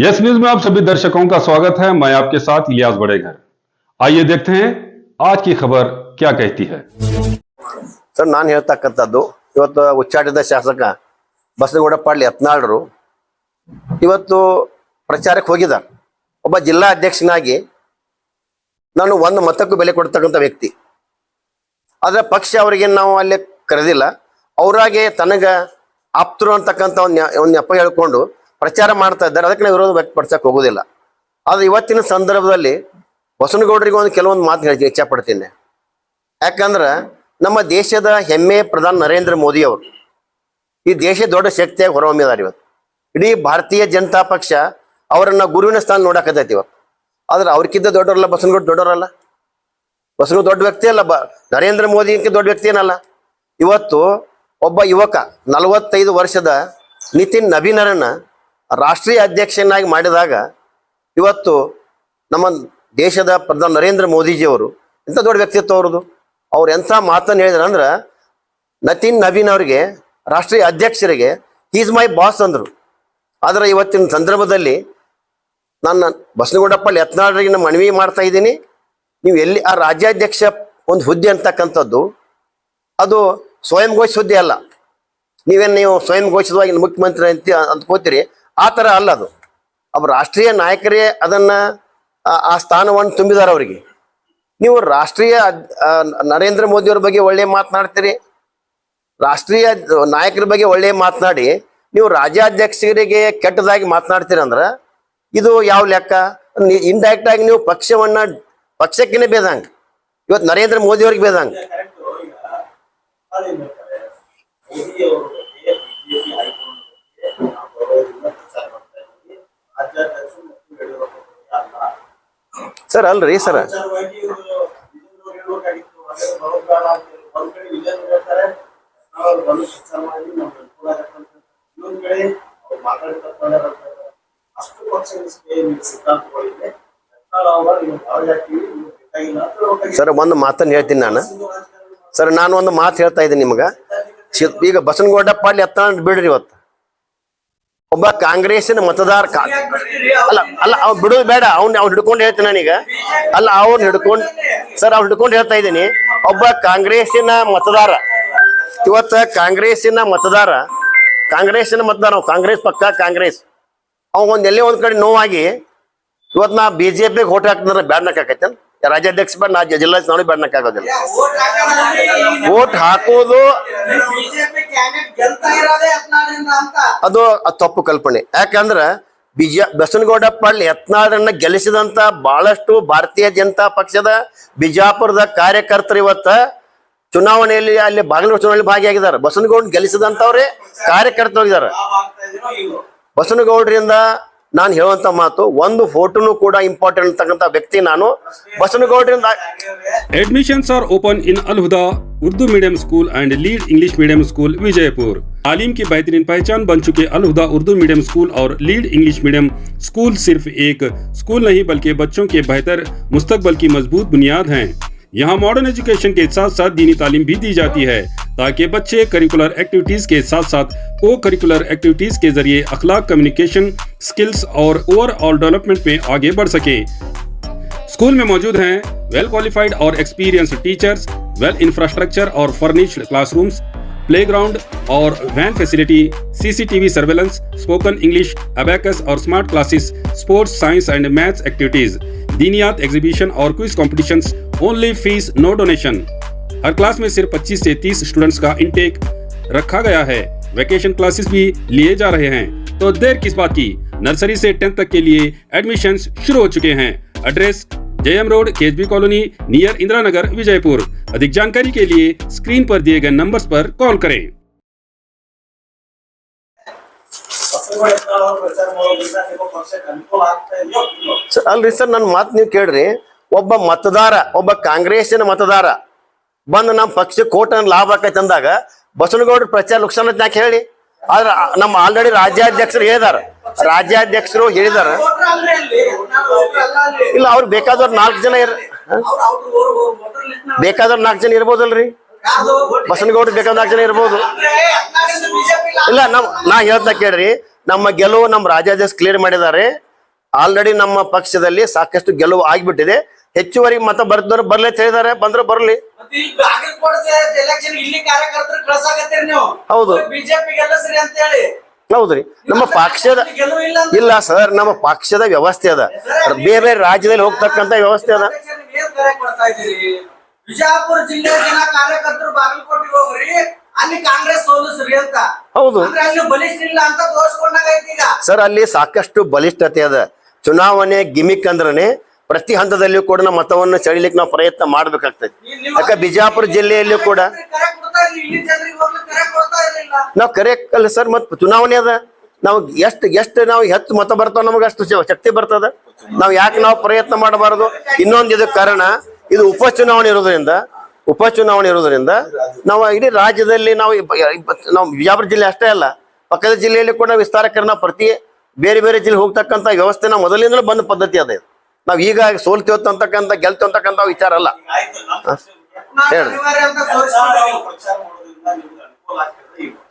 Yes news में आप सभी दर्शकों का स्वागत है। मैं आपके साथ इलियास बड़ेघर। आइए देखते हैं आज की खबर क्या कहती है। सर ನಾನು ಹೇಳ್ತಕ್ಕಂಥದ್ದು ಇವತ್ತು ಉಚ್ಚಾಟಿತ ಶಾಸಕ ಬಸನಗೌಡ ಪಾಟೀಲ್ ಯತ್ನಾಳರು ಇವತ್ತು ಪ್ರಚಾರಕ್ಕೆ ಹೋಗಿದ್ದಾರೆ. ಒಬ್ಬ ಜಿಲ್ಲಾ ಅಧ್ಯಕ್ಷನಾಗಿ ನಾನು ಒಂದು ಮತಕ್ಕೂ ಬೆಲೆ ಕೊಡ್ತಕ್ಕಂಥ ವ್ಯಕ್ತಿ. ಆದರೆ ಪಕ್ಷ ಅವರಿಗೆ ನಾವು ಅಲ್ಲಿ ಕರೆದಿಲ್ಲ. ಅವರಾಗೆ ತನಗ ಆಪ್ತರು ಅಂತಕ್ಕಂಥ ಒಂದು ನೆಪ ಹೇಳ್ಕೊಂಡು ಪ್ರಚಾರ ಮಾಡ್ತಾ ಇದ್ದಾರೆ. ಅದಕ್ಕೆ ನಾವು ವಿರೋಧ ವ್ಯಕ್ತಪಡಿಸಕ್ಕೆ ಹೋಗೋದಿಲ್ಲ. ಆದರೆ ಇವತ್ತಿನ ಸಂದರ್ಭದಲ್ಲಿ ಬಸನಗೌಡರಿಗೆ ಒಂದು ಕೆಲವೊಂದು ಮಾತು ಹೇಳಿ ಇಚ್ಛೆ ಪಡ್ತೀನಿ. ಯಾಕಂದ್ರೆ ನಮ್ಮ ದೇಶದ ಹೆಮ್ಮೆ ಪ್ರಧಾನಿ ನರೇಂದ್ರ ಮೋದಿ ಅವರು ಈ ದೇಶ ದೊಡ್ಡ ಶಕ್ತಿಯಾಗಿ ಹೊರಹೊಮ್ಮಿದ್ದಾರೆ. ಇವತ್ತು ಇಡೀ ಭಾರತೀಯ ಜನತಾ ಪಕ್ಷ ಅವರನ್ನ ಗುರುವಿನ ಸ್ಥಾನ ನೋಡಕತ್ತೈತಿ ಇವತ್ತು. ಆದ್ರೆ ಅವ್ರಕ್ಕಿಂತ ದೊಡ್ಡವರಲ್ಲ ಬಸನಗೌಡ, ದೊಡ್ಡವರಲ್ಲ. ಬಸನಗೌಡ ದೊಡ್ಡ ವ್ಯಕ್ತಿ ಅಲ್ಲ, ನರೇಂದ್ರ ಮೋದಿ ದೊಡ್ಡ ವ್ಯಕ್ತಿ ಏನಲ್ಲ. ಇವತ್ತು ಒಬ್ಬ ಯುವಕ 45 ವರ್ಷದ ನಿತಿನ್ ನಬೀನರನ್ನ ರಾಷ್ಟ್ರೀಯ ಅಧ್ಯಕ್ಷನಾಗಿ ಮಾಡಿದಾಗ ಇವತ್ತು ನಮ್ಮ ದೇಶದ ಪ್ರಧಾನಿ ನರೇಂದ್ರ ಮೋದಿಜಿಯವರು ಎಂಥ ದೊಡ್ಡ ವ್ಯಕ್ತಿತ್ವ ಅವ್ರದ್ದು. ಅವ್ರು ಎಂಥ ಮಾತನ್ನು ಹೇಳಿದ್ರು ಅಂದ್ರೆ, ನಿತಿನ್ ನಬೀನ್ ಅವರಿಗೆ ರಾಷ್ಟ್ರೀಯ ಅಧ್ಯಕ್ಷರಿಗೆ ಈಸ್ ಮೈ ಬಾಸ್ ಅಂದರು. ಆದರೆ ಇವತ್ತಿನ ಸಂದರ್ಭದಲ್ಲಿ ನಾನು ಬಸನಗೌಡ ಪಾಟೀಲ್ ಯತ್ನಾಳರಿಗೆ ಮನವಿ ಮಾಡ್ತಾ ಇದ್ದೀನಿ, ನೀವು ಎಲ್ಲಿ ಆ ರಾಜ್ಯಾಧ್ಯಕ್ಷ ಒಂದು ಹುದ್ದೆ ಅಂತಕ್ಕಂಥದ್ದು ಅದು ಸ್ವಯಂ ಘೋಷಿತ ಹುದ್ದೆ ಅಲ್ಲ. ನೀವು ಸ್ವಯಂ ಘೋಷಿತವಾಗಿ ಮುಖ್ಯಮಂತ್ರಿ ಅಂತ ಅಂದ್ಕೋತೀರಿ, ಆ ಥರ ಅಲ್ಲ ಅದು. ಅವು ರಾಷ್ಟ್ರೀಯ ನಾಯಕರೇ ಅದನ್ನು ಆ ಸ್ಥಾನವನ್ನು ತುಂಬಿದ್ದಾರೆ ಅವರಿಗೆ. ನೀವು ರಾಷ್ಟ್ರೀಯ ನರೇಂದ್ರ ಮೋದಿಯವ್ರ ಬಗ್ಗೆ ಒಳ್ಳೆ ಮಾತನಾಡ್ತೀರಿ, ರಾಷ್ಟ್ರೀಯ ನಾಯಕರ ಬಗ್ಗೆ ಒಳ್ಳೆ ಮಾತನಾಡಿ ನೀವು ರಾಜ್ಯಾಧ್ಯಕ್ಷರಿಗೆ ಕೆಟ್ಟದಾಗಿ ಮಾತನಾಡ್ತೀರಿ ಅಂದ್ರೆ ಇದು ಯಾವ ಲೆಕ್ಕ? ಇಂಡೈರೆಕ್ಟ್ ಆಗಿ ನೀವು ಪಕ್ಷಕ್ಕೇನೆ ಬೇದಂಗ, ಇವತ್ತು ನರೇಂದ್ರ ಮೋದಿ ಅವ್ರಿಗೆ ಬೇದಂಗ. ಸರ್ ಅಲ್ರಿ ಸರ್, ಸರ್ ಒಂದು ಮಾತನ್ನು ಹೇಳ್ತೀನಿ ನಾನು. ಸರ್ ನಾನು ಒಂದು ಮಾತು ಹೇಳ್ತಾ ಇದ್ದೀನಿ ನಿಮ್ಗೆ. ಈಗ ಬಸನಗೌಡ ಪಾಟೀಲ್ ಯತ್ನಾಳ್ ಬಿಡ್ರಿ, ಇವತ್ತು ಒಬ್ಬ ಕಾಂಗ್ರೆಸ್ಸಿನ ಮತದಾರ ಅಲ್ಲ ಅವ್ನು ಬಿಡೋದು ಬೇಡ, ಅವ್ನು ಹಿಡ್ಕೊಂಡು ಹೇಳ್ತೀನಿ ನಾನೀಗ. ಅಲ್ಲ ಅವ್ನು ಹಿಡ್ಕೊಂಡು ಅವ್ನು ಹಿಡ್ಕೊಂಡು ಹೇಳ್ತಾ ಇದ್ದೀನಿ. ಒಬ್ಬ ಕಾಂಗ್ರೆಸ್ಸಿನ ಮತದಾರ ಇವತ್ತ ಕಾಂಗ್ರೆಸ್ಸಿನ ಮತದಾರ ಕಾಂಗ್ರೆಸ್ ಪಕ್ಕ ಕಾಂಗ್ರೆಸ್ ಅವ್ ಎಲ್ಲೇ ಒಂದ್ ಕಡೆ ನೋವಾಗಿ ಇವತ್ತು ನಾ BJP ಓಟ್ ಹಾಕ್ತಂದ್ರೆ ಬ್ಯಾಡ್ನಕ್ಕಾಕೈತೆ. ರಾಜ್ಯಾಧ್ಯಕ್ಷ ಬೇಡ, ನಾ ಜಿಲ್ಲಾ ಚುನಾವಣೆ ಬ್ಯಾಡ್ನಕ್ಕಾಗೋದಿಲ್ಲ. ಓಟ್ ಹಾಕೋದು ಅದು ತಪ್ಪು ಕಲ್ಪನೆ. ಯಾಕಂದ್ರ ಬಸನಗೌಡ ಪಾಟೀಲ್ ಯತ್ನಾಳರನ್ನ ಗೆಲ್ಲಿಸಿದಂತ ಬಹಳಷ್ಟು ಭಾರತೀಯ ಜನತಾ ಪಕ್ಷದ ಬಿಜಾಪುರದ ಕಾರ್ಯಕರ್ತರು ಇವತ್ತ ಚುನಾವಣೆಯಲ್ಲಿ ಅಲ್ಲಿ ಬಾಗಲಕೋಟೆ ಚುನಾವಣೆಯಲ್ಲಿ ಭಾಗಿಯಾಗಿದ್ದಾರೆ. ಬಸನಗೌಡ ಗೆಲ್ಲಿಸಿದಂತವ್ರೆ ಕಾರ್ಯಕರ್ತರಾಗಿದ್ದಾರೆ. ಬಸನಗೌಡರಿಂದ ನಾನು ಹೇಳುವಂತ ಮಾತು, ಒಂದು ಫೋಟೋನು ಕೂಡ ಇಂಪಾರ್ಟೆಂಟ್ ಅಂತಕ್ಕಂಥ ವ್ಯಕ್ತಿ ನಾನು ಬಸನಗೌಡರಿಂದ. Admissions are open in Al-Huda Urdu medium school and lead English medium school Vijaypur. तालीम की बेहतरीन पहचान बन चुके अल-हुदा उर्दू मीडियम स्कूल और लीड इंग्लिश मीडियम स्कूल सिर्फ एक स्कूल नहीं बल्कि बच्चों के बेहतर मुस्तकबल की मजबूत बुनियाद हैं। यहाँ मॉडर्न एजुकेशन के साथ साथ दीनी तालीम भी दी जाती है ताकि बच्चे करिकुलर एक्टिविटीज के साथ साथ को करिकुलर एक्टिविटीज के जरिए अखलाक, कम्युनिकेशन स्किल्स और ओवरऑल डेवलपमेंट में आगे बढ़ सके। स्कूल में मौजूद हैं वेल क्वालिफाइड और एक्सपीरियंस्ड टीचर्स, वेल इंफ्रास्ट्रक्चर और फर्निश्ड क्लासरूम्स, प्लेग्राउंड और van facility, CCTV surveillance, spoken English, abacus और smart classes, sports, science and maths activities, दीनियात एग्जीबिशन और quiz competitions, only fees no donation. हर क्लास में सिर्फ 25 से 30 स्टूडेंट्स का इंटेक रखा गया है। वेकेशन क्लासेस भी लिए जा रहे हैं, तो देर किस बात की? नर्सरी से 10th तक के लिए एडमिशन्स शुरू हो चुके हैं। Address JM road, KSB colony, near Indira Nagar, Vijayapur. अधिक जानकारी के लिए स्क्रीन पर दिए गए नंबर्स पर कॉल करें। ಅಲ್ರಿ ಸರ್, ನನ್ನ ಮಾತು ನೀವು ಕೇಳ್ರಿ. ಒಬ್ಬ ಕಾಂಗ್ರೆಸ್ಸಿನ ಮತದಾರ ಬಂದು ನಮ್ಮ ಪಕ್ಷಕ್ಕೆ ಕೋಟ ಲಾಭ ಆಕೈತೆ ಅಂದಾಗ ಬಸನಗೌಡ ಪ್ರಚಾರ ಲುಕ್ಸಾನ್ ಯಾಕೆ ಹೇಳಿ? ಆದ್ರೆ ನಮ್ಮ ಆಲ್ರೆಡಿ ರಾಜ್ಯಾಧ್ಯಕ್ಷರು ಹೇಳಿದಾರ ಇಲ್ಲ, ಅವ್ರು ಬೇಕಾದವ್ರು 4 ಜನ ಇರ್ಬೋದಲ್ರಿ. ಬಸನಗೌಡ ಬೇಕಾದ 4 ಜನ ಇರ್ಬೋದು. ಇಲ್ಲ ನಾ ಹೇಳ್ತಾ ಕೇಳ್ರಿ, ನಮ್ಮ ಗೆಲುವು ನಮ್ಮ ರಾಜ್ಯಾಧ್ಯಕ್ಷ ಕ್ಲಿಯರ್ ಮಾಡಿದ್ದಾರೆ. ಆಲ್ರೆಡಿ ನಮ್ಮ ಪಕ್ಷದಲ್ಲಿ ಸಾಕಷ್ಟು ಗೆಲುವು ಆಗಿಬಿಟ್ಟಿದೆ. ಹೆಚ್ಚುವರಿ ಮತ ಬರ್ದವ್ರು ಬರ್ಲಿ ಅಂತ ಹೇಳಿದಾರೆ, ಬಂದ್ರೆ ಬರ್ಲಿ. ಹೌದು ಹೌದ್ರಿ, ನಮ್ಮ ಪಕ್ಷದ ಇಲ್ಲ ಸರ್, ನಮ್ಮ ಪಕ್ಷದ ವ್ಯವಸ್ಥೆ ಅದ, ಬೇರೆ ಬೇರೆ ರಾಜ್ಯದಲ್ಲಿ ಹೋಗ್ತಕ್ಕಂತ ವ್ಯವಸ್ಥೆ ಅದ. ಬಿಜಾಪುರ ಜಿಲ್ಲೆ ಜನ ಕಾರ್ಯಕರ್ತರು ಬಾಗಲಕೋಟೆಗೆ ಹೋಗ್ರಿ, ಅಲ್ಲಿ ಕಾಂಗ್ರೆಸ್ ಸೋಲಿಸ್ರಿ ಅಂತ. ಹೌದು ಅಲ್ಲಿ ಬಲಿಷ್ಠ ಇಲ್ಲ ಅಂತ ತೋರಿಸ್ಕೊಂಡಾಗೈತಿ ಈಗ. ಸರ್, ಅಲ್ಲಿ ಸಾಕಷ್ಟು ಬಲಿಷ್ಠತೆ ಅದ. ಚುನಾವಣೆ ಗಿಮಿಕ್ ಅಂದ್ರನೆ ಪ್ರತಿ ಹಂತದಲ್ಲಿಯೂ ಕೂಡ ನಮ್ಮ ಮತವನ್ನು ಸೆಳಿಲಿಕ್ಕೆ ನಾವು ಪ್ರಯತ್ನ ಮಾಡ್ಬೇಕಾಗ್ತದೆ. ಯಾಕೆ ಬಿಜಾಪುರ ಜಿಲ್ಲೆಯಲ್ಲೂ ಕೂಡ ನಾವು ಕರೆಕ್ಟ್ ಅಲ್ಲ ಸರ್. ಮತ್ ಚುನಾವಣೆ ಅದ, ನಾವು ಎಷ್ಟು ನಾವು ಹೆಚ್ಚು ಮತ ಬರ್ತಾವ ನಮಗೆ ಅಷ್ಟು ಶಕ್ತಿ ಬರ್ತದ. ನಾವು ಯಾಕೆ ನಾವು ಪ್ರಯತ್ನ ಮಾಡಬಾರದು? ಇನ್ನೊಂದು ಇದಕ್ಕೆ ಕಾರಣ, ಇದು ಉಪಚುನಾವಣೆ ಇರೋದ್ರಿಂದ ನಾವು ಇಡೀ ರಾಜ್ಯದಲ್ಲಿ ನಾವು ಬಿಜಾಪುರ ಜಿಲ್ಲೆ ಅಷ್ಟೇ ಅಲ್ಲ, ಪಕ್ಕದ ಜಿಲ್ಲೆಯಲ್ಲಿ ಕೂಡ ವಿಸ್ತಾರಕರಣ ಪ್ರತಿ ಬೇರೆ ಬೇರೆ ಜಿಲ್ಲೆ ಹೋಗ್ತಕ್ಕಂಥ ವ್ಯವಸ್ಥೆ ನಾವು ಮೊದಲಿಂದಲೂ ಬಂದ ಪದ್ಧತಿ ಅದ. ನಾವು ಈಗ ಸೋಲ್ತೀವತ್ತು ಅಂತಕ್ಕಂಥ ಗೆಲ್ತೀವಿ ಅಂತಕ್ಕಂಥ ವಿಚಾರ ಅಲ್ಲ. ಹೇಳಿ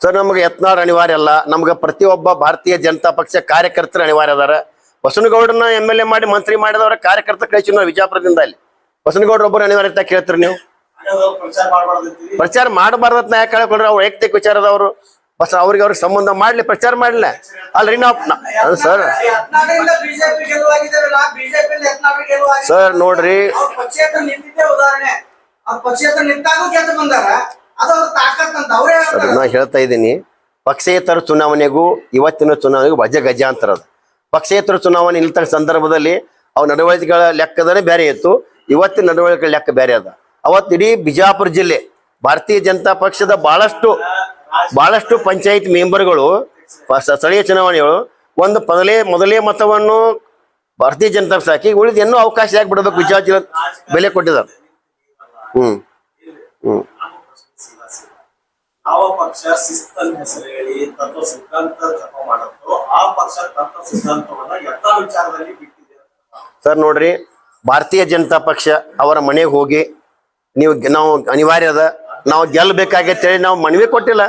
ಸರ್, ನಮ್ಗೆ ಯತ್ನಾಳ್ ಅನಿವಾರ್ಯ ಅಲ್ಲ, ನಮ್ಗೆ ಪ್ರತಿಯೊಬ್ಬ ಭಾರತೀಯ ಜನತಾ ಪಕ್ಷ ಕಾರ್ಯಕರ್ತರು ಅನಿವಾರ್ಯ ಅದಾರ. ಬಸವನಗೌಡರನ್ನ MLA ಮಾಡಿ ಮಂತ್ರಿ ಮಾಡಿದವರ ಕಾರ್ಯಕರ್ತ ಕಳಿಸಿ ನಾವು ವಿಜಯಪುರದಿಂದ. ಅಲ್ಲಿ ಬಸವನಗೌಡ್ರ ಒಬ್ಬರು ಅನಿವಾರ್ಯತೆ ಕೇಳ್ತೀರಿ ನೀವು? ಪ್ರಚಾರ ಮಾಡಬಾರ್ದತ್ ಯಾಕೆ ಹೇಳ್ಕೊಂಡ್ರೆ ಅವ್ರ ವೈಯಕ್ತಿಕ ವಿಚಾರದವರು. ಬಸ್ ಅವ್ರಿಗೆ ಸಂಬಂಧ ಮಾಡ್ಲಿ, ಪ್ರಚಾರ ಮಾಡ್ಲಿಲ್ಲ ಅಲ್ರಿ ನಾವು ಸರ್. ಸರ್ ನೋಡ್ರಿ, ನಾ ಹೇಳ್ತಾ ಇದ್ದೀನಿ, ಪಕ್ಷೇತರ ಚುನಾವಣೆಗೂ ಇವತ್ತಿನ ಚುನಾವಣೆಗೂ ಗಜ ಅಂತರ ಅದು. ಪಕ್ಷೇತರ ಚುನಾವಣೆ ನಿಲ್ತ ಸಂದರ್ಭದಲ್ಲಿ ಅವ್ ನಡವಳಿಕೆಗಳ ಲೆಕ್ಕದನೇ ಬೇರೆ ಇತ್ತು, ಇವತ್ತಿನ ನಡವಳಿಕೆ ಲೆಕ್ಕ ಬೇರೆ ಅದ. ಅವತ್ತು ಇಡೀ ಬಿಜಾಪುರ ಜಿಲ್ಲೆ ಭಾರತೀಯ ಜನತಾ ಪಕ್ಷದ ಬಹಳಷ್ಟು ಪಂಚಾಯತ್ ಮೆಂಬರ್ಗಳು ಸ್ಥಳೀಯ ಚುನಾವಣೆಗಳು ಒಂದು ಮೊದಲೇ ಮತವನ್ನು ಭಾರತೀಯ ಜನತಾ ಪಕ್ಷ ಹಾಕಿ ಉಳಿದ ಇನ್ನೂ ಅವಕಾಶ ಯಾಕೆ ಬಿಡಬೇಕು? ಬಿಜಾಪುರ ಜಿಲ್ಲೆ ಬೆಲೆ ಕೊಟ್ಟಿದ್ದಾರೆ. ಯಾವ ಪಕ್ಷ ಶಿಸ್ತನ್ನ ಹೆಸರು ಹೇಳಿ ತತ್ವ ಸಿದ್ಧಾಂತ ಜಪ ಮಾಡುತ್ತೋ ಆ ಪಕ್ಷ ತತ್ವ ಸಿದ್ಧಾಂತವನ್ನ ಯಥ ವಿಚಾರದಲ್ಲಿ ಬಿಟ್ಟಿದೆ. ಸರ್ ನೋಡ್ರಿ, ಭಾರತೀಯ ಜನತಾ ಪಕ್ಷ ಅವರ ಮನೆಗೆ ಹೋಗಿ ನಾವು ಅನಿವಾರ್ಯ ಅದ, ನಾವು ಗೆಲ್ಲಬೇಕಾಗೈತೆ ಹೇಳಿ ನಾವು ಮನವಿ ಕೊಟ್ಟಿಲ್ಲ.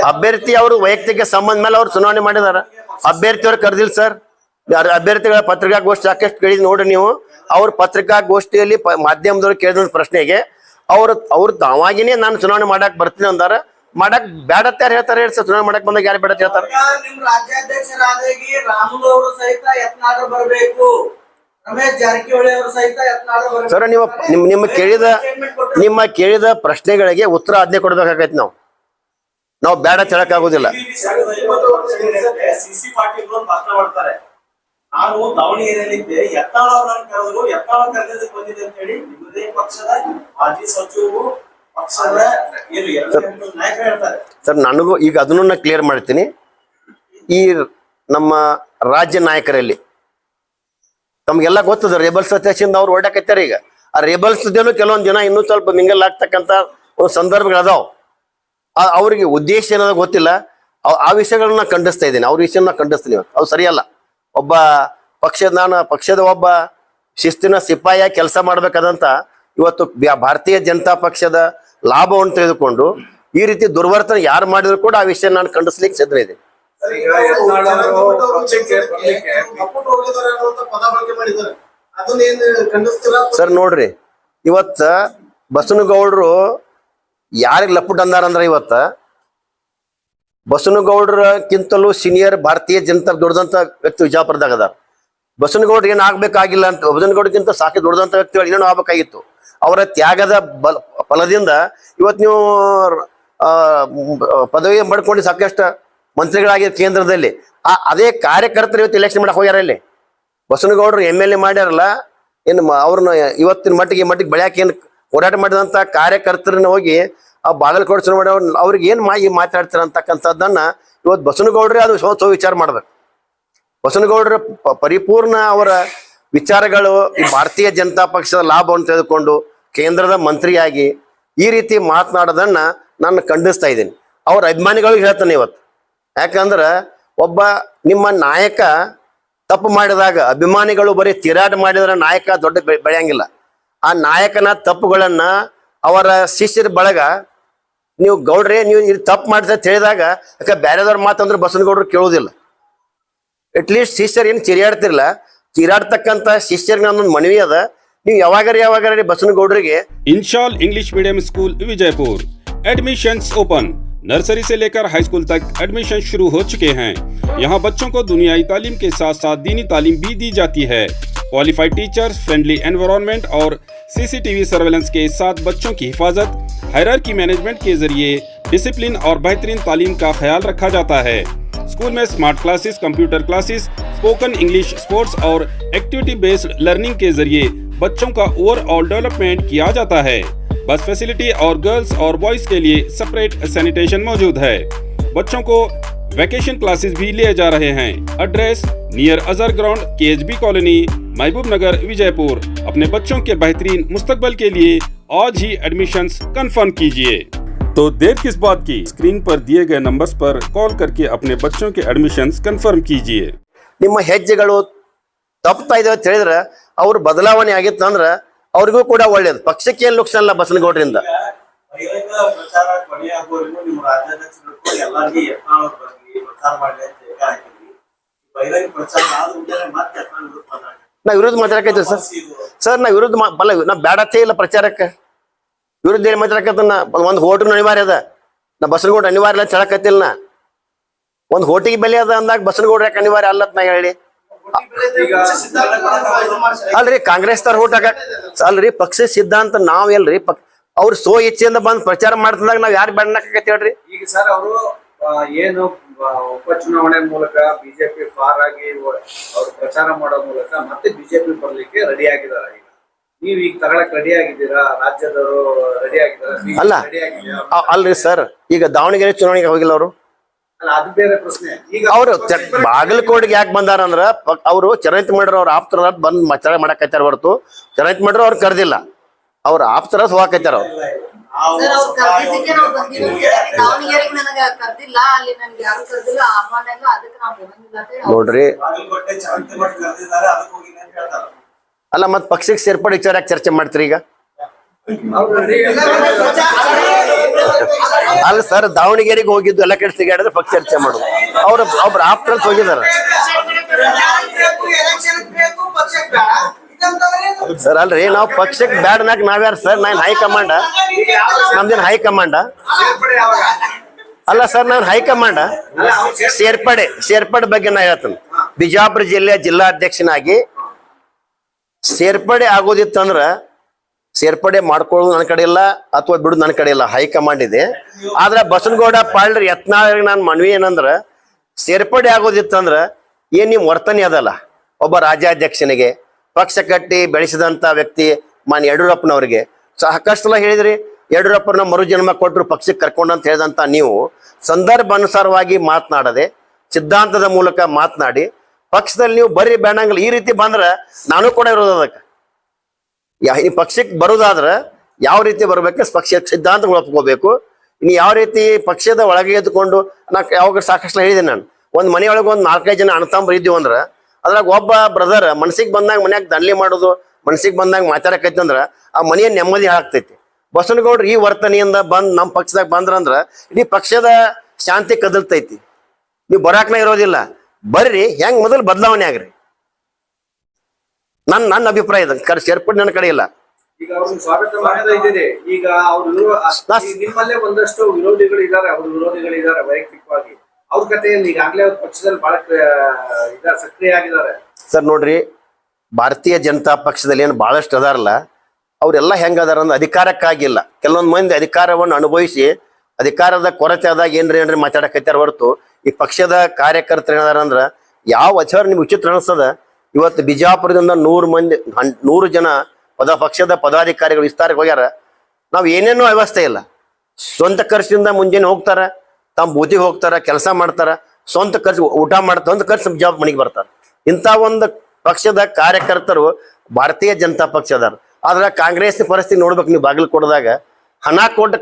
ಅಭ್ಯರ್ಥಿ ಅವರು ವೈಯಕ್ತಿಕ ಸಂಬಂಧ ಮೇಲೆ ಅವ್ರು ಚುನಾವಣೆ ಮಾಡಿದಾರ. ಅಭ್ಯರ್ಥಿಯವ್ರು ಕರೆದಿಲ್ಲ ಸರ್. ಅಭ್ಯರ್ಥಿಗಳ ಪತ್ರಿಕಾಗೋಷ್ಠಿ ಸಾಕಷ್ಟು ಕೇಳಿದ್ ನೋಡ್ರಿ ನೀವು. ಅವ್ರ ಪತ್ರಿಕಾಗೋಷ್ಠಿಯಲ್ಲಿ ಮಾಧ್ಯಮದವ್ರು ಕೇಳಿದ ಪ್ರಶ್ನೆಗೆ ಅವ್ರು ತಾವಾಗಿನೇ ನಾನು ಚುನಾವಣೆ ಮಾಡಕ್ ಬರ್ತೀನಿ ಅಂದಾರ. ಮಾಡಕ್ ಬೇಡತ್ತ ಯಾರು ಹೇಳ್ತಾರೆ ಹೇಳಿ ಸರ್? ಚುನಾವಣೆ ಮಾಡಕ್ ಬಂದಾಗ ಯಾರು ಬೇಡ ಹೇಳ್ತಾರ? ನಿಮ್ ರಾಜ್ಯಾಧ್ಯಕ್ಷರಾದಾಗಿ ರಾಮುಲು ಅವರು ಸಹಿತ ಯತ್ನಾಳ್ ಬರಬೇಕು, ರಮೇಶ್ ಜಾರಕಿಹೊಳಿ ಅವರು ಸಹಿತ ಯತ್ನಾಳ್ ಬರಬೇಕು. ಸರ್, ನಿಮ್ಮ ಕೇಳಿದ ಪ್ರಶ್ನೆಗಳಿಗೆ ಉತ್ತರ ಆಜ್ಞೆ ಕೊಡ್ಬೇಕಾಗೈತಿ. ನಾವು ಬೇಡ ಹೇಳಕ್ ಆಗುದಿಲ್ಲ. ಸಿಸಿ ಪಾಟೀಲ್ ಭಾಷಣ ಮಾಡ್ತಾರೆ, ನಾನು ದಾವಣಗೆರೆಯಲ್ಲಿದ್ದೆ, ಯತ್ನಾಳ್ ಅವ್ರನ್ನ ಕರೆದ್ರು, ಯತ್ನಾಳ್ ಕರೆದಕ್ಕೆ ಬಂದಿದೆ ಅಂತ ಹೇಳಿ ನಿಮ್ಮದೇ ಪಕ್ಷದ ಮಾಜಿ ಸಚಿವರು ಪಕ್ಷದ ನಾಯಕರು ಹೇಳ್ತಾರೆ. ಸರ್, ನನಗೂ ಈಗ ಅದನ್ನ ಕ್ಲಿಯರ್ ಮಾಡ್ತೀನಿ. ಈ ನಮ್ಮ ರಾಜ್ಯ ನಾಯಕರಲ್ಲಿ ತಮ್ಗೆಲ್ಲ ಗೊತ್ತದ, ರೇಬಲ್ಸ್ ಅತ್ಯಾಚಿಂದ ಅವ್ರು ಓಡಾಕತ್ತಾರೆ. ಈಗ ಆ ರೇಬಲ್ಸ್ ಕೆಲವೊಂದು ಜನ ಇನ್ನೂ ಸ್ವಲ್ಪ ಮಿಂಗಲ್ ಆಗ್ತಕ್ಕಂಥ ಒಂದು ಸಂದರ್ಭಗಳು ಅದಾವ. ಅವ್ರಿಗೆ ಉದ್ದೇಶ ಏನದ ಗೊತ್ತಿಲ್ಲ. ಆ ವಿಷಯಗಳನ್ನ ಖಂಡಿಸ್ತಾ ಇದ್ದೀನಿ, ಅವ್ರ ವಿಷಯನ ಖಂಡಿಸ್ತೀನಿ. ಅವ್ರು ಸರಿಯಲ್ಲ. ನಾನು ಪಕ್ಷದ ಒಬ್ಬ ಶಿಸ್ತಿನ ಸಿಪಾಯಿಯಾಗಿ ಕೆಲಸ ಮಾಡ್ಬೇಕಾದಂತ ಇವತ್ತು ಭಾರತೀಯ ಜನತಾ ಪಕ್ಷದ ಲಾಭವನ್ನು ತೆಗೆದುಕೊಂಡು ಈ ರೀತಿ ದುರ್ವರ್ತನೆ ಯಾರು ಮಾಡಿದ್ರು ಕೂಡ ಆ ವಿಷಯ ನಾನು ಖಂಡಿಸ್ಲಿಕ್ಕೆ ಸಿದ್ಧ ಇದೆ. ಸರ್ ನೋಡ್ರಿ, ಇವತ್ತ ಬಸವನಗೌಡರು ಯಾರಿಗೆ ಲಪುಟ್ ಅಂದಾರಂದ್ರ, ಇವತ್ತ ಬಸವನಗೌಡರಕ್ಕಿಂತಲೂ ಸೀನಿಯರ್ ಭಾರತೀಯ ಜನತಾ ದೊಡ್ಡದಂತ ವ್ಯಕ್ತಿ ವಿಜಯಪುರದಾಗ ಅದಾರ. ಬಸವನಗೌಡ್ರ ಏನ್ ಆಗ್ಬೇಕಾಗಿಲ್ಲ ಅಂತ, ಬಸವನಗೌಡಕ್ಕಿಂತ ಸಾಕಿ ದೊಡ್ಡದಂತ ವ್ಯಕ್ತಿಗಳು ಏನೇನು ಆಗ್ಬೇಕಾಗಿತ್ತು. ಅವರ ತ್ಯಾಗದ ಫಲದಿಂದ ಇವತ್ತು ನೀವು ಪದವಿ ಮಾಡ್ಕೊಂಡು ಸಾಕಷ್ಟು ಮಂತ್ರಿಗಳಾಗಿದ್ದ ಕೇಂದ್ರದಲ್ಲಿ. ಅದೇ ಕಾರ್ಯಕರ್ತರು ಇವತ್ತು ಎಲೆಕ್ಷನ್ ಮಾಡಕ್ ಹೋಗ್ಯಾರ. ಇಲ್ಲಿ ಬಸವನಗೌಡರು MLA ಮಾಡ್ಯಾರಲ್ಲ, ಏನು ಅವ್ರನ್ನ ಇವತ್ತಿನ ಮಟ್ಟಿಗೆ ಬೆಳ್ಯಾಕ ಏನ್ ಹೋರಾಟ ಮಾಡಿದಂತ ಕಾರ್ಯಕರ್ತರನ್ನ ಹೋಗಿ ಆ ಬಾಗಲಕೋಟೆ ಚುನಾವಣೆ ಅವ್ರಿಗೆ ಏನ್ ಮಾತಾಡ್ತಾರ ಅಂತಕ್ಕಂಥದ್ದನ್ನ ಇವತ್ತು ಬಸವನಗೌಡ್ರೆ ಅದು ವಿಚಾರ ಮಾಡ್ಬೇಕು. ಬಸವನಗೌಡರ ಪರಿಪೂರ್ಣ ಅವರ ವಿಚಾರಗಳು ಈ ಭಾರತೀಯ ಜನತಾ ಪಕ್ಷದ ಲಾಭವನ್ನು ತೆಗೆದುಕೊಂಡು ಕೇಂದ್ರದ ಮಂತ್ರಿಯಾಗಿ ಈ ರೀತಿ ಮಾತನಾಡೋದನ್ನ ನಾನು ಖಂಡಿಸ್ತಾ ಇದ್ದೀನಿ. ಅವ್ರ ಅಭಿಮಾನಿಗಳಿಗೆ ಹೇಳ್ತಾನೆ ಇವತ್ತು. ಯಾಕಂದ್ರ ಒಬ್ಬ ನಿಮ್ಮ ನಾಯಕ ತಪ್ಪು ಮಾಡಿದಾಗ ಅಭಿಮಾನಿಗಳು ಬರೀ ತಿರಾಟ ಮಾಡಿದ್ರೆ ನಾಯಕ ದೊಡ್ಡ ಬೆಳೆಯಂಗಿಲ್ಲ. ಆ ನಾಯಕನ ತಪ್ಪುಗಳನ್ನ ಅವರ ಶಿಷ್ಯರ ಬಳಗ ನೀವು ಗೌಡ್ರೆ ನೀವು ಇದು ತಪ್ಪು ಮಾಡಿದ್ರೆ ಹೇಳಿದಾಗ, ಯಾಕೆ ಬೇರೆದವ್ರ ಮಾತಂದ್ರೆ ಬಸವನಗೌಡರು ಕೇಳೋದಿಲ್ಲ. ಅಟ್ಲೀಸ್ಟ್ ಶಿಷ್ಯರು ಏನು ಚಿರಿಯಾಡ್ತಿರ್ಲ ಚಿರಾಡ್ತಕ್ಕಂಥ ಶಿಷ್ಯರಿಗೆ ನನ್ನೊಂದು ಮನವಿ ಅದ, ನೀವು ಯಾವಾಗಾರ ಬಸನಗೌಡರಿಗೆ Inshal English medium school Vijayapur admissions open. Nursery से लेकर हाई स्कूल तक एडमिशन शुरू हो चुके हैं। यहाँ बच्चों को दुनियाई तालीम के साथ साथ दीनी तालीम भी दी जाती है। क्वालिफाइड टीचर्स, फ्रेंडली एनवायरनमेंट और सीसीटीवी सर्वेलेंस के साथ बच्चों की हिफाजत, हायरार्की मैनेजमेंट के जरिए डिसिप्लिन और बेहतरीन तालीम का ख्याल रखा जाता है। स्कूल में smart classes, computer classes, spoken English, sports और एक्टिविटी बेस्ड लर्निंग के जरिए बच्चों का ओवरऑल डेवलपमेंट किया जाता है। बस फैसिलिटी और गर्ल्स और बॉयज के लिए सेपरेट सैनिटेशन मौजूद है। बच्चों को वैकेशन क्लासेस भी लिए जा रहे हैं। Address near Azhar ground, KHB colony, Mehboob Nagar, Vijaypur. अपने बच्चों के बेहतरीन मुस्तकबल के लिए आज ही एडमिशन्स कंफर्म कीजिए। तो देर किस बात की, स्क्रीन पर दिए गए नंबर्स पर कॉल करके अपने बच्चों के एडमिशन्स कंफर्म कीजिए। ನಿಮ್ಮ ಹೆಜ್ಜೆಗಳು ತಪ್ತಾ ಇದಾವೆ ಅಂತ ಹೇಳಿದ್ರೆ ಅವ್ರ ಬದಲಾವಣೆ ಆಗಿತ್ತಂದ್ರ ಅವ್ರಿಗೂ ಕೂಡ ಒಳ್ಳೇದು, ಪಕ್ಷಕ್ಕೆ ಏನು ನುಕ್ಸಾನ ಇಲ್ಲ ಬಸನಗೌಡರಿಂದ. ಬಹಿರಂಗ ಪ್ರಚಾರ ಕೊನೆಯಾಗುವವರೆಗೂ ನಿಮ್ಮ ರಾಜ್ಯಾಧ್ಯಕ್ಷರು ಎಲ್ಲರಿಗೂ ಯತ್ನಾಳ್ ಬರ್ಲಿ ಪ್ರಚಾರ ಮಾಡಲಿ ಅಂತ ಹೇಳಿ ಹಾಕಿದ್ರಿ. ಬಹಿರಂಗ ಪ್ರಚಾರ ಆದ ಕೂಡಲೇ ಮತ್ತೆ ಯತ್ನಾಳ್ ವಿರುದ್ಧ ಮಾತಾಡಿ ನಾ ವಿರುದ್ಧ ಮಾತಾಡಕೈತಿ ಸರ್ ನಾ ವಿರುದ್ಧ ನಾ ಬ್ಯಾಡತ್ತೇ ಇಲ್ಲ ಪ್ರಚಾರಕ್ಕೆ. ವಿರುದ್ಧ ಏನು ಮಾತಾಡಕತ್ತ, ಒಂದು ಹೋಟ್ರು ಅನಿವಾರ್ಯ ಅದ, ನಾ ಬಸನಗೌಡ ಅನಿವಾರ್ಯ ಇಲ್ಲ ಚಳಕತ್ತಿಲ್ಲ. ನಾ ಒಂದು ಹೋಟಿಗೆ ಬೆಲೆ ಅದ ಅಂದಾಗ ಬಸನಗೌಡ್ರ ಯಾಕೆ ಅನಿವಾರ್ಯ ಅಲ್ಲತ್ ನಾ ಹೇಳಿ. ಅಲ್ರಿ ಕಾಂಗ್ರೆಸ್ ತರ ಹೋಟ್ ಹಾಕಕ್ ಅಲ್ರಿ, ಪಕ್ಷ ಸಿದ್ಧಾಂತ ನಾವ್ ಎಲ್ರಿ ಅವ್ರ ಸೋ ಇಚ್ಛೆಯಿಂದ ಬಂದ್ ಪ್ರಚಾರ ಮಾಡ್ತಿದಾಗ ನಾವ್ ಯಾರು ಬೇಡನಾಕೈತಿ ಹೇಳ್ರಿ. ಈಗ ಸರ್ ಅವರು ಏನು ಉಪಚುನಾವಣೆ ಮೂಲಕ ಬಿಜೆಪಿ ಫಾರ್ ಆಗಿ ಅವ್ರು ಪ್ರಚಾರ ಮಾಡೋ ಮೂಲಕ ಮತ್ತೆ ಬಿಜೆಪಿ ಬರ್ಲಿಕ್ಕೆ ರೆಡಿ ಆಗಿದ್ದಾರೆ. ಈಗ ನೀವ್ ಈಗ ತಗೊಳಕ್ ರೆಡಿ ಆಗಿದ್ದೀರಾ? ರಾಜ್ಯದವರು ರೆಡಿ ಆಗಿದ್ದಾರೆ? ಅಲ್ಲ ಅಲ್ರಿ ಸರ್, ಈಗ ದಾವಣಗೆರೆ ಚುನಾವಣೆಗೆ ಹೋಗಿಲ್ಲ ಅವರು. ಅಲ್ಲ, ಅದು ಬೇರೆ ಪ್ರಶ್ನೆ. ಈಗ ಅವ್ರು ಬಾಗಲಕೋಟೆಗೆ ಯಾಕೆ ಬಂದಾರ ಅಂದ್ರ ಅವರು ಚರಂತಿ ಮಾಡ್ರ ಅವ್ರ ಆಪ್ತರ ಬಂದ್ ಪ್ರಚಾರ ಮಾಡಕತ್ತಾರ ಹೊರತು ಚರಂತಿ ಮಾಡ್ರ ಅವ್ರು ಕರ್ದಿಲ್ಲ, ಅವ್ರ ಆಪ್ತರ ಹೋಗಾಕತ್ತಾರ ಅವ್ರು. ಸರ್ ಅವ್ರು ಕರ್ದಿದ್ದಕ್ಕೆ ನಾವು ಬಂದಿದ್ದೀವಿ. ದಾವಣಗೆರೆಗೆ ನನಗೆ ಕರ್ದಿಲ್ಲ, ಅಲ್ಲಿ ನನ್ಗೆ ಯಾರು ಕರ್ದಿಲ್ಲ, ಆಹ್ವಾನ ಇಲ್ಲ, ಅದಕ್ಕೆ ನಾವು ಬಂದಿಲ್ಲ ಅಂತ ಹೇಳಿ ನೋಡ್ರಿ. ಬಾಗಲಕೋಟೆ ಚರಂತಿ ಮಠ ಕರೆದಿದ್ದಾರೆ, ಅದಕ್ಕೆ ಹೋಗಿಲ್ಲ ಅಂತ ಹೇಳ್ತಾರೆ. ಅಲ್ಲ ಮತ್ ಪಕ್ಷಕ್ಕೆ ಸೇರ್ಪಡೆ ವಿಚಾರ ಯಾಕೆ ಚರ್ಚೆ ಮಾಡ್ತೀರಿ ಈಗ? ಅವ್ರು ರೆಡಿ ಅಲ್ಲ ಸರ್, ದಾವಣಗೆರೆಗೆ ಹೋಗಿದ್ದು ಎಲ್ಲ ಕಡೆ ಸಿಗಾಡಿದ್ರೆ ಪಕ್ಷ ಚರ್ಚೆ ಮಾಡೋದು. ಅವ್ರ ಒಬ್ರು ಆಪ್ತರಂತ ಹೋಗಿದಾರ ಸರ್. ಅಲ್ರಿ ನಾವು ಪಕ್ಷಕ್ಕೆ ಬ್ಯಾಡ್ ನಾಕ್ ನಾವ್ಯಾರ ಸರ್? ನಾನು ಹೈಕಮಾಂಡ, ನಮ್ದೇನ್ ಹೈಕಮಾಂಡ ಅಲ್ಲ ಸರ್, ನಾನು ಹೈಕಮಾಂಡ. ಸೇರ್ಪಡೆ ಬಗ್ಗೆ ನಾ ಹೇಳ್ತೇನೆ. ಬಿಜಾಪುರ ಜಿಲ್ಲೆಯ ಜಿಲ್ಲಾಧ್ಯಕ್ಷನಾಗಿ ಸೇರ್ಪಡೆ ಆಗೋದಿತ್ತಂದ್ರ ಸೇರ್ಪಡೆ ಮಾಡ್ಕೊಳ್ಳೋದು ನನ್ನ ಕಡೆ ಇಲ್ಲ ಅಥವಾ ಬಿಡುದು ನನ್ನ ಕಡೆ ಇಲ್ಲ, ಹೈಕಮಾಂಡ್ ಇದೆ. ಆದ್ರೆ ಬಸನಗೌಡ ಪಾಳ್ರಿ ಯತ್ನಾಳ್ ನಾನು ಮನವಿ ಏನಂದ್ರ, ಸೇರ್ಪಡೆ ಆಗೋದಿತ್ತಂದ್ರ ಏನ್ ನಿಮ್ ವರ್ತನೆ ಅದಲ್ಲ ಒಬ್ಬ ರಾಜ್ಯಾಧ್ಯಕ್ಷನಿಗೆ, ಪಕ್ಷ ಕಟ್ಟಿ ಬೆಳೆಸಿದಂತ ವ್ಯಕ್ತಿ ಮಾನ್ಯ ಯಡಿಯೂರಪ್ಪನವ್ರಿಗೆ ಸಾಕಷ್ಟು ಹೇಳಿದ್ರಿ. ಯಡಿಯೂರಪ್ಪನ ಮರುಜನ್ಮ ಕೊಟ್ಟರು ಪಕ್ಷಕ್ಕೆ ಕರ್ಕೊಂಡಂತ ಹೇಳಿದಂತ ನೀವು ಸಂದರ್ಭ ಅನುಸಾರವಾಗಿ ಮಾತನಾಡದೆ ಸಿದ್ಧಾಂತದ ಮೂಲಕ ಮಾತನಾಡಿ ಪಕ್ಷದಲ್ಲಿ ನೀವು ಬರೀ ಬೇಡಂಗಿಲ್ಲ. ಈ ರೀತಿ ಬಂದ್ರ ನಾನು ಕೂಡ ಇರೋದು ಅದಕ್ಕೆ. ಈ ಪಕ್ಷಕ್ಕೆ ಬರೋದಾದ್ರ ಯಾವ ರೀತಿ ಬರ್ಬೇಕು, ಪಕ್ಷ ಸಿದ್ಧಾಂತಗಳು ಒಪ್ಕೋಬೇಕು. ಇನ್ನು ಯಾವ ರೀತಿ ಪಕ್ಷದ ಒಳಗೆ ಎದ್ಕೊಂಡು ನಾ ಯಾವಾಗ ಸಾಕಷ್ಟು ಹೇಳಿದ್ದೀನಿ ನಾನು, ಒಂದ್ ಮನೆಯೊಳಗೆ ಒಂದ್ 4-5 ಜನ ಅಣ್ಣತಂಬ್ರು ಇದ್ದೀವಿ ಅಂದ್ರ ಅದ್ರಾಗ ಒಬ್ಬ ಬ್ರದರ್ ಮನ್ಸಿಗೆ ಬಂದಾಗ ಮನ್ಯಾಗ ದಂಡ್ಲಿ ಮಾಡೋದು, ಮನ್ಸಿಗೆ ಬಂದಾಗ ಮಾತಾಡಕೈತಿ ಅಂದ್ರ ಆ ಮನೆಯ ನೆಮ್ಮದಿ ಹಾಳಾಗ್ತೈತಿ. ಬಸನಗೌಡ್ರು ಈ ವರ್ತನೆಯಿಂದ ಬಂದ್ ನಮ್ಮ ಪಕ್ಷದಾಗ ಬಂದ್ರಂದ್ರ ಇಡೀ ಪಕ್ಷದ ಶಾಂತಿ ಕದಲ್ತೈತಿ. ನೀವು ಬರಾಕ್ನ ಇರೋದಿಲ್ಲ, ಬರ್ರಿ ಹೆಂಗ್ ಮೊದಲು ಬದಲಾವಣೆ ಆಗ್ರಿ. ನನ್ನ ಅಭಿಪ್ರಾಯ ಇದೆ, ಸೇರ್ಪಡೆ ನನ್ನ ಕಡೆ ಇಲ್ಲ. ಈಗ ಅವ್ರನ್ನ ಸ್ವಾಗತ ಮಾಡ್ತಾ ಇದ್ದೀರಿ. ಈಗ ಅವರು ನಿಮ್ಮಲ್ಲೇ ಒಂದಷ್ಟು ವಿರೋಧಿಗಳು ಇದ್ದಾರೆ, ಅವ್ರ ವಿರೋಧಿಗಳು ಇದ್ದಾರೆ ವೈಯಕ್ತಿಕವಾಗಿ. ಅವ್ರ ಕಥೆಯಲ್ಲಿ ಈಗಾಗಲೇ ಅವ್ರ ಪಕ್ಷದಲ್ಲಿ ಬಹಳ ಸಕ್ರಿಯ ಆಗಿದ್ದಾರೆ ಸರ್. ನೋಡ್ರಿ, ಭಾರತೀಯ ಜನತಾ ಪಕ್ಷದಲ್ಲಿ ಏನು ಬಹಳಷ್ಟು ಅದಾರಲ್ಲ, ಅವ್ರೆಲ್ಲ ಹೆಂಗದಾರ ಅಂದ್ರೆ ಅಧಿಕಾರಕ್ಕಾಗಿಲ್ಲ. ಕೆಲವೊಂದು ಮಂದಿ ಅಧಿಕಾರವನ್ನು ಅನುಭವಿಸಿ ಅಧಿಕಾರದ ಕೊರತೆ ಆದಾಗ ಏನ್ರಿ ಮಾತಾಡಕತ್ತಾರ ಹೊರತು ಈ ಪಕ್ಷದ ಕಾರ್ಯಕರ್ತರು ಏನಾದಾರ ಅಂದ್ರ ಯಾವ ವಿಚಾರ ನಿಮ್ಗೆ ವಿಚಿತ್ರ ಅನಿಸ್ತದ. ಇವತ್ತು ಬಿಜಾಪುರದಿಂದ 100 ಜನ ಪಕ್ಷದ ಪದಾಧಿಕಾರಿಗಳು ವಿಸ್ತಾರಕ್ಕೆ ಹೋಗ್ಯಾರ. ನಾವ್ ಏನೇನೋ ವ್ಯವಸ್ಥೆ ಇಲ್ಲ, ಸ್ವಂತ ಖರ್ಚಿನಿಂದ ಮುಂಜಾನೆ ಹೋಗ್ತಾರ, ತಮ್ಮ ಬೂತಿಗೆ ಹೋಗ್ತಾರ, ಕೆಲಸ ಮಾಡ್ತಾರ, ಸ್ವಂತ ಖರ್ಚು ಊಟ ಮಾಡ್ತಾರ, ಒಂದು ಖರ್ಚು ಬಿಜಾಪುರ ಮನೆಗೆ ಬರ್ತಾರ. ಇಂಥ ಒಂದು ಪಕ್ಷದ ಕಾರ್ಯಕರ್ತರು ಭಾರತೀಯ ಜನತಾ ಪಕ್ಷ ಅದಾರ. ಆದ್ರೆ ಕಾಂಗ್ರೆಸ್ ಪರಿಸ್ಥಿತಿ ನೋಡ್ಬೇಕು ನೀವು. ಬಾಗಲಕೋಟದಾಗ ಹಣ ಕೊಟ್ಟು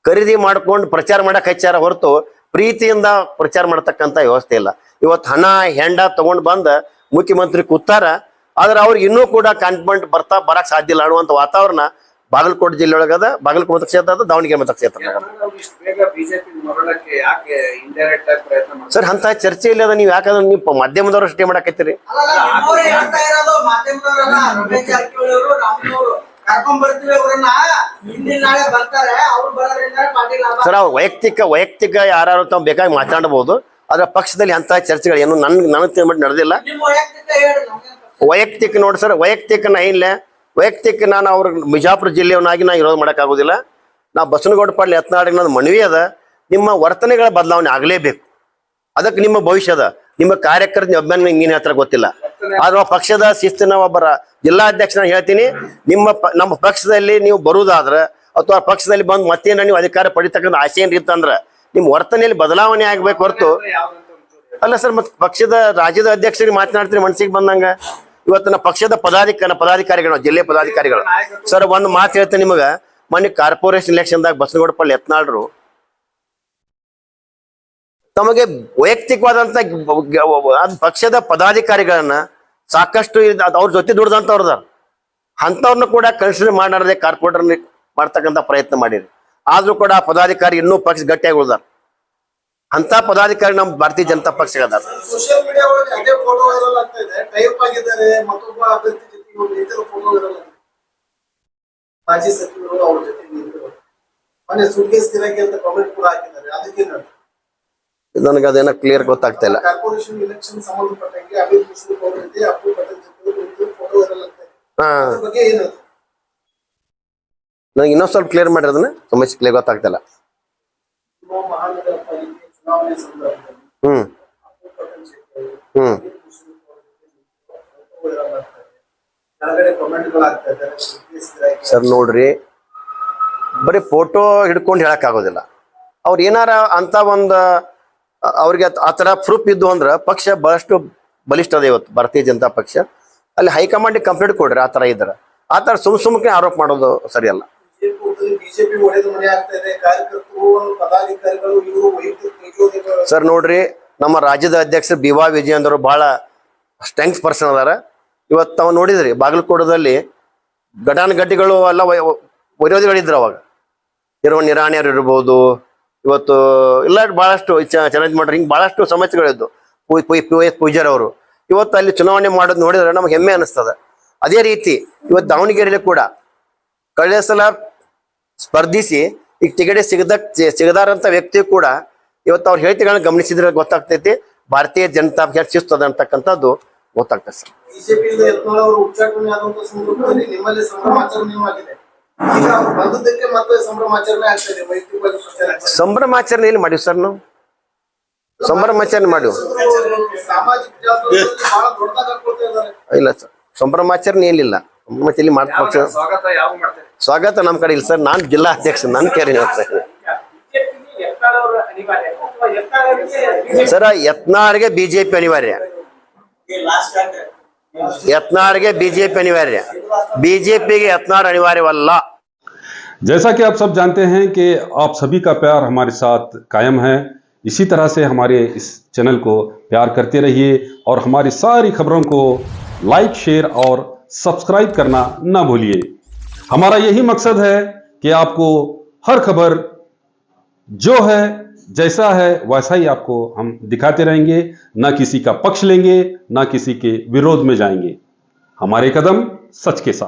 ಖರೀದಿ ಮಾಡ್ಕೊಂಡು ಪ್ರಚಾರ ಮಾಡಕ್ ಹಚ್ಚಾರ ಹೊರತು ಪ್ರೀತಿಯಿಂದ ಪ್ರಚಾರ ಮಾಡ್ತಕ್ಕಂಥ ವ್ಯವಸ್ಥೆ ಇಲ್ಲ. ಇವತ್ತು ಹಣ ಹೆಂಡ ತಗೊಂಡ್ ಬಂದ ಮುಖ್ಯಮಂತ್ರಿ ಕೂತಾರ, ಆದ್ರೆ ಅವ್ರಿಗೆ ಇನ್ನೂ ಕೂಡ ಕಾನ್ಫಿಡೆಂಟ್ ಬರಕ್ ಸಾಧ್ಯ ಇಲ್ಲ ಅನ್ನುವಂಥ ವಾತಾವರಣ ಬಾಗಲಕೋಟೆ ಜಿಲ್ಲೆ ಒಳಗದ, ಬಾಗಲಕೋಟೆ ಮತಕ್ಷೇತ್ರ ಅದ, ದಾವಣಗೆರೆ ಮತಕ್ಷೇತ್ರ ಅದ. ಯತ್ನಾಳ್ ಇಷ್ಟು ಬೇಗ ಬಿಜೆಪಿ ಮರಳಕ್ಕೆ ಯಾಕೆ ಇಂಡೈರೆಕ್ಟ್ ಆಗಿ ಪ್ರಯತ್ನ ಮಾಡ್ತಾರೆ? ಸರ್ ಅಂತ ಚರ್ಚೆ ಇಲ್ಲ ಅದ, ನೀವು ಯಾಕಂದ್ರೆ ನೀವು ಮಾಧ್ಯಮದವ್ರು ಅಷ್ಟೇ ಮಾಡಕತ್ತೀರಿ. ಅಲ್ಲ ನಿಮ್ಮವ್ರೇ ಹೇಳ್ತಾ ಇರೋದು, ಮಾಧ್ಯಮದವರಲ್ಲ. ರಮೇಶ್ ಜಾರಕಿಹೊಳಿ ಅವರು, ರಾಮನವರು ಕರ್ಕೊಂಡ್ ಬರ್ತೀವಿ ಅವ್ರನ್ನ, ಹಿಂದಿನ ನಾಳೆ ಬರ್ತಾರೆ, ಅವ್ರು ಬರೋದ್ರಿಂದ ಪಾಟೀಲ್ ಸರ್ ಅವ್ರು ವೈಯಕ್ತಿಕ ಯಾರು ತಾವು ಬೇಕಾಗಿ ಮಾತಾಡಬಹುದು, ಆದ್ರೆ ಪಕ್ಷದಲ್ಲಿ ಅಂತ ಚರ್ಚೆಗಳು ಏನು ನನಗೆ ತಿಳ್ಬಿಟ್ಟು ನಡೆದಿಲ್ಲ. ನಿಮ್ಮ ವೈಯಕ್ತಿಕ ಹೇಳಿ ನಮ್ಗೆ. ವೈಯಕ್ತಿಕ ನೋಡಿ ಸರ್, ವೈಯಕ್ತಿಕ ನಾ ಇಲ್ಲ, ವೈಯಕ್ತಿಕ ನಾನು ಅವ್ರ ಬಿಜಾಪುರ ಜಿಲ್ಲೆಯವನಾಗಿ ನಾ ವಿರೋಧ ಮಾಡೋಕ್ಕಾಗೋದಿಲ್ಲ. ನಾ ಬಸವನಗೌಡ ಪಾಟೀಲ್ ಯತ್ನಾಳಿಗೆ ನನ್ನ ಮನವಿ ಅದ, ನಿಮ್ಮ ವರ್ತನೆಗಳ ಬದಲಾವಣೆ ಆಗಲೇಬೇಕು. ಅದಕ್ಕೆ ನಿಮ್ಮ ಭವಿಷ್ಯ ಅದ, ನಿಮ್ಮ ಕಾರ್ಯಕರ್ತ ಅಭಿಮಾನ ಹಿಂಗಿನ ಹತ್ರ ಗೊತ್ತಿಲ್ಲ. ಆದ್ರೆ ಪಕ್ಷದ ಶಿಸ್ತಿನ ಒಬ್ಬರ ಜಿಲ್ಲಾಧ್ಯಕ್ಷನ ಹೇಳ್ತೀನಿ, ನಮ್ಮ ಪಕ್ಷದಲ್ಲಿ ನೀವು ಬರುವುದಾದ್ರೆ ಅಥವಾ ಪಕ್ಷದಲ್ಲಿ ಬಂದು ಮತ್ತೇನ ನೀವು ಅಧಿಕಾರ ಪಡಿತಕ್ಕಂಥ ಆಸೆ ಏನಿತ್ತಂದ್ರೆ ನಿಮ್ಮ ವರ್ತನೆಯಲ್ಲಿ ಬದಲಾವಣೆ ಆಗ್ಬೇಕು ಹೊರತು ಅಲ್ಲ ಸರ್. ಮತ್ತೆ ಪಕ್ಷದ ರಾಜ್ಯದ ಅಧ್ಯಕ್ಷರಿಗೆ ಮಾತನಾಡ್ತೀರಿ ಮನಸ್ಸಿಗೆ ಬಂದಂಗ. ಇವತ್ತಿನ ಪಕ್ಷದ ಪದಾಧಿಕಾರಿಗಳು, ಜಿಲ್ಲೆ ಪದಾಧಿಕಾರಿಗಳು ಸರ್ ಒಂದು ಮಾತು ಹೇಳ್ತೇನೆ ನಿಮಗೆ. ಮೊನ್ನೆ ಕಾರ್ಪೊರೇಷನ್ ಇಲೆಕ್ಷನ್ದಾಗ ಬಸವನಗೌಡ ಪಾಟೀಲ್ ಯತ್ನಾಳ್ರು ತಮಗೆ ವೈಯಕ್ತಿಕವಾದಂತ ಪಕ್ಷದ ಪದಾಧಿಕಾರಿಗಳನ್ನ ಸಾಕಷ್ಟು ಅವ್ರ ಜೊತೆ ದುಡ್ದಂತವ್ರದ ಅಂತವ್ರನ್ನ ಕೂಡ ಕನ್ಸಿಡರ್ ಮಾಡಾರದೆ ಕಾರ್ಪೊರೇಟರ್ ಮಾಡ್ತಕ್ಕಂಥ ಪ್ರಯತ್ನ ಮಾಡಿರಿ. ಆದ್ರೂ ಕೂಡ ಆ ಪದಾಧಿಕಾರಿ ಇನ್ನೂ ಪಕ್ಷ ಗಟ್ಟಿಯಾಗಿ ಉಳ್ದಾರ. ಅಂತ ಪದಾಧಿಕಾರಿ ನಮ್ಮ ಭಾರತೀಯ ಜನತಾ ಪಕ್ಷ ಅದಾರ. ಸೋಷಿಯಲ್ ಮೀಡಿಯಾ ಒಳಗೆ ಅದೇ ಫೋಟೋ ವೈರಲ್ ಆಗ್ತಾ ಇದೆ, ಟೈಪ್ ಆಗಿದ್ದಾರೆ, ಮತ್ತೊಬ್ಬ ಅಭ್ಯರ್ಥಿ ಜೊತೆ ಫೋಟೋ ವೈರಲ್ ಆಗಿದೆ, ಮಾಜಿ ಸಚಿವರು ಅವ್ರ ಜೊತೆ ನಿಂತಿರೋದು. ಮೊನ್ನೆ ಸುಟ್ಕೇಸ್ ಗಿರಾಕಿ ಅಂತ ಕಾಮೆಂಟ್ ಕೂಡ ಹಾಕಿದ್ದಾರೆ. ಅದಕ್ಕೇನು ನನಗೆ ಅದೇನೋ ಕ್ಲಿಯರ್ ಗೊತ್ತಾಗ್ತಾ ಇಲ್ಲ. ಕಾರ್ಪೊರೇಷನ್ ಇಲೆಕ್ಷನ್ ಸಂಬಂಧಪಟ್ಟಂಗೆ ಅಭಿವೃದ್ಧಿ ಜೊತೆ ಅಪ್ಪು ಪಟೇಲ್ ಜೊತೆ ಫೋಟೋ ವೈರಲ್ ಆಗ್ತಾ ಇದೆ. ಅದ್ರ ಬಗ್ಗೆ ಏನು ನನಗೆ ಇನ್ನೊಂದು ಸ್ವಲ್ಪ ಕ್ಲಿಯರ್ ಮಾಡಿರಿ, ಅದನ್ನ ಸಮಸ್ಯೆ ಕ್ಲಿಯರ್ ಗೊತ್ತಾಗ್ತಾ ಇಲ್ಲ. ಮಹಾನಗರ ಪಾಲಿಕೆ ಚುನಾವಣೆ ಸಂದರ್ಭದಲ್ಲಿ ಹ್ಮ್ ಅಪ್ಪು ಪಟೇಲ್ ಜೊತೆ ಹ್ಮ್ ಫೋಟೋ ವೈರಲ್ ಆಗ್ತಾ ಇದೆ, ಕೆಳಗಡೆ ಕಾಮೆಂಟ್ಗಳು ಆಗ್ತಾ ಇದ್ದಾರೆ. ಸುಟ್ಕೇಸ್ ಗಿರಾಕಿ ಸರ್ ನೋಡ್ರಿ, ಬರೀ ಫೋಟೋ ಹಿಡ್ಕೊಂಡು ಹೇಳಕ್ ಆಗೋದಿಲ್ಲ. ಅವ್ರು ಏನಾರ ಅಂತ ಒಂದು ಅವ್ರಿಗೆ ಆ ಥರ ಪ್ರೂಫ್ ಇದ್ದು ಅಂದ್ರೆ ಪಕ್ಷ ಬಹಳಷ್ಟು ಬಲಿಷ್ಠ ಅದ. ಇವತ್ತು ಭಾರತೀಯ ಜನತಾ ಪಕ್ಷ ಅಲ್ಲಿ ಹೈಕಮಾಂಡ್ ಕಂಪ್ಲೇಂಟ್ ಕೊಡ್ರಿ. ಆ ಥರ ಇದ್ರೆ ಆ ಥರ ಸುಮ್ಮನೆ ಆರೋಪ ಮಾಡೋದು ಸರಿಯಲ್ಲ. ಬಿಜೆಪಿ ಒಡೆದ ಮನೆ ಆಗ್ತಾ ಇದೆ, ಕಾರ್ಯಕರ್ತರು ಪದಾಧಿಕಾರಿಗಳು ಇವರು ವೈಯಕ್ತಿಕ. ಸರ್ ನೋಡ್ರಿ, ನಮ್ಮ ರಾಜ್ಯದ ಅಧ್ಯಕ್ಷರು ಬಿ.ವಾ. ವಿಜಯೇಂದ್ರ ಬಹಳ ಸ್ಟ್ರೆಂಗ್ಸ್ ಪರ್ಸನ್ ಅದಾರ. ಇವತ್ತು ತಾವು ನೋಡಿದ್ರಿ ಬಾಗಲಕೋಟದಲ್ಲಿ ಘಟಾನುಘಟಿಗಳು ಎಲ್ಲ ವಿರೋಧಿಗಳಿದ್ರು. ಅವಾಗ ನಿರಾಣಿಯರು ಇರ್ಬೋದು, ಇವತ್ತು ಎಲ್ಲ ಬಹಳಷ್ಟು ಚಾಲೆಂಜ್ ಮಾಡ್ರಿ, ಹಿಂಗೆ ಬಹಳಷ್ಟು ಸಮಸ್ಯೆಗಳಿದ್ದು. ಪೂಜಾರಿ ಅವರು ಇವತ್ತು ಅಲ್ಲಿ ಚುನಾವಣೆ ಮಾಡೋದು ನೋಡಿದ್ರೆ ನಮ್ಗೆ ಹೆಮ್ಮೆ ಅನಿಸ್ತದೆ. ಅದೇ ರೀತಿ ಇವತ್ತು ದಾವಣಗೆರೆಯಲ್ಲಿ ಕೂಡ ಕಳೆದ ಸಲ ಸ್ಪರ್ಧಿಸಿ ಈಗ ಟಿಕೆಟ್ ಸಿಗದಾರಂತ ವ್ಯಕ್ತಿ ಕೂಡ ಇವತ್ತು ಅವ್ರ ಹೇಳ್ತಿಗಳನ್ನ ಗಮನಿಸಿದ್ರೆ ಗೊತ್ತಾಗ್ತೈತಿ ಭಾರತೀಯ ಜನತಾ ಪಕ್ಷ ಶಿಸ್ತದ ಅಂತಕ್ಕಂಥದ್ದು ಗೊತ್ತಾಗ್ತದೆ ಸರ್. ಬಿಜೆಪಿಯಿಂದ ಯತ್ನಾಳ್ ಅವರು ಉಚ್ಚಾಟನೆ ಆದಂತ ಸಂದರ್ಭದಲ್ಲಿ ನಿಮ್ಮಲ್ಲಿ ಸಂಭ್ರಮಾಚರಣೆ ಆಗಿದೆ. ಈಗ ಅವರು ಬಂದದ್ದಕ್ಕೆ ಮತ್ತೆ ಸಂಭ್ರಮಾಚರಣೆ ಆಗ್ತಾ ಇದೆ, ವೈಯಕ್ತಿಕವಾಗಿ ಪ್ರಚಾರ. ಸಂಭ್ರಮಾಚರಣೆ ಎಲ್ಲಿ ಮಾಡಿವಿ ಸರ್ ನಾವು? ಸಂಭ್ರಮಾಚರಣೆ ಮಾಡಿವಿ ಸಾಮಾಜಿಕ ಜಾಲತಾಣದಲ್ಲಿ ಬಹಳ ದೊಡ್ಡದಾಗಿ ಹಾಕೊಳ್ತಾ ಇದ್ದಾರೆ. ಇಲ್ಲ ಸರ್, ಸಂಭ್ರಮಾಚರಣೆ ಏನಿಲ್ಲ. ಸಂಭ್ರಮಾಚರಣೆ ಪಕ್ಷ ಸ್ವಾಗತ ಯಾವ ಮಾಡ್ತಾರೆ? ಸ್ವಾಗತ ನಮ್ಮ ಕಡೆ ಇಲ್ಲ ಸರ್. ನಾನು ಜಿಲ್ಲಾ ಅಧ್ಯಕ್ಷ, ನನ್ನ ಕೇರಿ ಹೇಳ್ತಾರೆ ಸರ್. ಯತ್ನಾಳ್ಗೆ ಬಿಜೆಪಿ ಅನಿವಾರ್ಯ, ಯತ್ನಾಳ್ಗೆ ಬಿಜೆಪಿ ಅನಿವಾರ್ಯ, ಬಿಜೆಪಿಗೆ ಯತ್ನಾಳ್ ಅನಿವಾರ್ಯವಲ್ಲ. जैसा कि आप सब जानते हैं कि आप सभी का प्यार हमारे साथ कायम है, इसी तरह से हमारे इस चैनल को प्यार करते रहिए और हमारी सारी खबरों को लाइक, शेयर और सब्सक्राइब करना ना भूलिए। हमारा यही मकसद है कि आपको हर खबर जो है जैसा है वैसा ही आपको हम दिखाते रहेंगे, ना किसी का पक्ष लेंगे, ना किसी के विरोध में जाएंगे। हमारे कदम सच के साथ।